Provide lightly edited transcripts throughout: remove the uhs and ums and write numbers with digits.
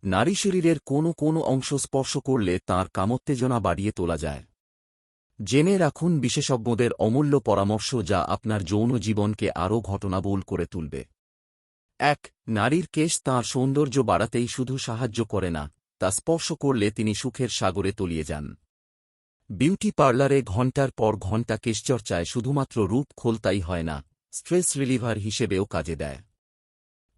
নারী শরীরের কোনো কোনো অংশ স্পর্শ করলে তাঁর কামোত্তেজনা বাড়িয়ে তোলা যায়। জেনে রাখুন বিশেষজ্ঞদের অমূল্য পরামর্শ, যা আপনার যৌন জীবনকে আরও ঘটনাবহুল করে তুলবে। ১. নারীর কেশ তাঁর সৌন্দর্য বাড়াতেই শুধু সাহায্য করে না, তা স্পর্শ করলে তিনি সুখের সাগরে তলিয়ে যান। বিউটি পার্লারে ঘণ্টার পর ঘণ্টা কেশচর্চায় শুধুমাত্র রূপ খোলতাই হয় না, স্ট্রেস রিলিভার হিসেবেও কাজে দেয়।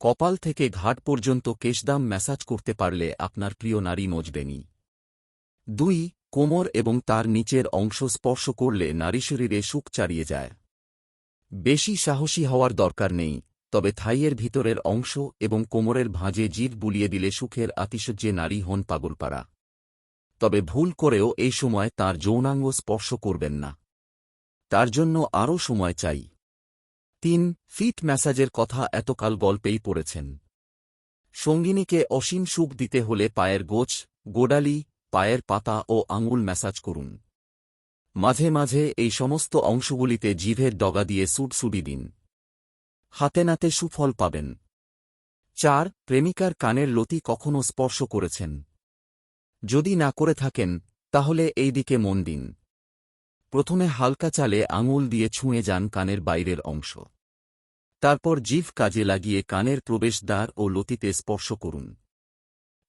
কপাল থেকে ঘাট পর্যন্ত কেশদাম ম্যাসাজ করতে পারলে আপনার প্রিয় নারী মজবেনি। ২. কোমর এবং তার নিচের অংশ স্পর্শ করলে নারী শরীরে সুখ চারিয়ে যায়। বেশি সাহসী হওয়ার দরকার নেই, তবে থাইয়ের ভিতরের অংশ এবং কোমরের ভাঁজে জিভ বুলিয়ে দিলে সুখের আতিশয্যে নারী হন পাগলপাড়া। তবে ভুল করেও এই সময় তার যৌনাঙ্গ স্পর্শ করবেন না, তার জন্য আরও সময় চাই। ৩. ফিট ম্যাসাজের কথা এতকাল গল্পেই পড়েছেন। সঙ্গিনীকে অসীম সুখ দিতে হলে পায়ের গোছ, গোড়ালি, পায়ের পাতা ও আঙুল ম্যাসাজ করুন। মাঝে মাঝে এই সমস্ত অংশগুলিতে জিভের ডগা দিয়ে সুড়সুড়ি দিন। হাতে নাতে সুফল পাবেন। ৪. প্রেমিকার কানের লতি কখনো স্পর্শ করেছেন? যদি না করে থাকেন, তাহলে এই দিকে মন দিন। প্রথমে হালকা চালে আঙুল দিয়ে ছুঁয়ে যান কানের বাইরের অংশ। তারপর জিভ কাজে লাগিয়ে কানের প্রবেশদ্বার ও লতিতে স্পর্শ করুন।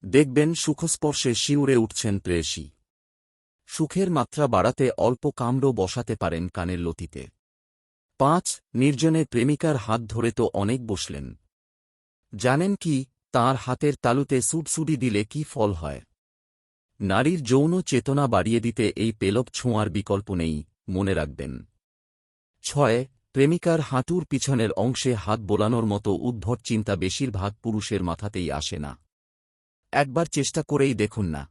দেখবেন সুখস্পর্শে শিউরে উঠছেন প্রেয়সী। সুখের মাত্রা বাড়াতে অল্প কামড় বসাতে পারেন কানের লতিতে। ৫. নির্জনে প্রেমিকার হাত ধরে তো অনেক বসলেন। জানেন কি, তাঁর হাতের তালুতে সুড়সুড়ি দিলে কি ফল হয়? নারীর যৌন চেতনা বাড়িয়ে দিতে এই পেলব ছোঁয়ার বিকল্প নেই, মনে রাখবেন। ৬. প্রেমিকার হাঁটুর পিছনের অংশে হাত বোলানোর মতো উদ্ভট চিন্তা বেশিরভাগ পুরুষের মাথাতেই আসে না। একবার চেষ্টা করেই দেখুন না।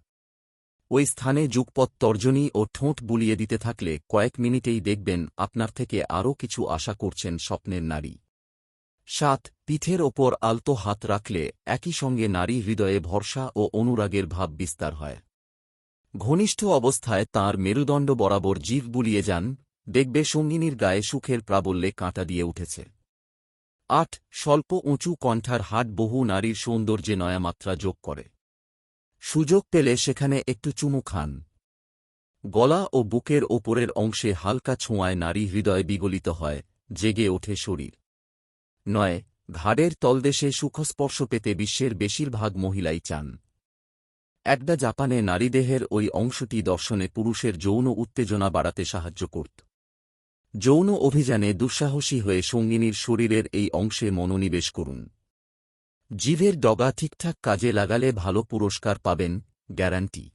ওই স্থানে যুগপৎ তর্জনী ও ঠোঁট বুলিয়ে দিতে থাকলে কয়েক মিনিটেই দেখবেন আপনার থেকে আরও কিছু আশা করছেন স্বপ্নের নারী। ৭. পিঠের ওপর আলতো হাত রাখলে একই সঙ্গে নারী হৃদয়ে ভরসা ও অনুরাগের ভাব বিস্তার হয়। ঘনিষ্ঠ অবস্থায় তাঁর মেরুদণ্ড বরাবর জিভ বুলিয়ে যান, দেখবে সঙ্গিনীর গায়ে সুখের প্রাবল্যে কাঁটা দিয়ে উঠেছে। ৮. স্বল্প উঁচু কণ্ঠার হাট বহু নারীর সৌন্দর্যে নয়া মাত্রা যোগ করে। সুযোগ পেলে সেখানে একটু চুমু খান। গলা ও বুকের ওপরের অংশে হালকা ছোঁয়ায় নারী হৃদয় বিগলিত হয়, জেগে ওঠে শরীর। ৯. ঘাড়ের তলদেশে সুখস্পর্শ পেতে বিশ্বের বেশিরভাগ মহিলাই চান। একটা জাপানে নারীদেহের ওই অংশটি দর্শনে পুরুষের যৌন উত্তেজনা বাড়াতে সাহায্য করত। যৌন অভিযানে দুঃসাহসী হয়ে সঙ্গিনীর শরীরের এই অংশে মনোনিবেশ করুন। জিভের ডগা ঠিকঠাক কাজে লাগালে ভালো পুরস্কার পাবেন, গ্যারান্টি।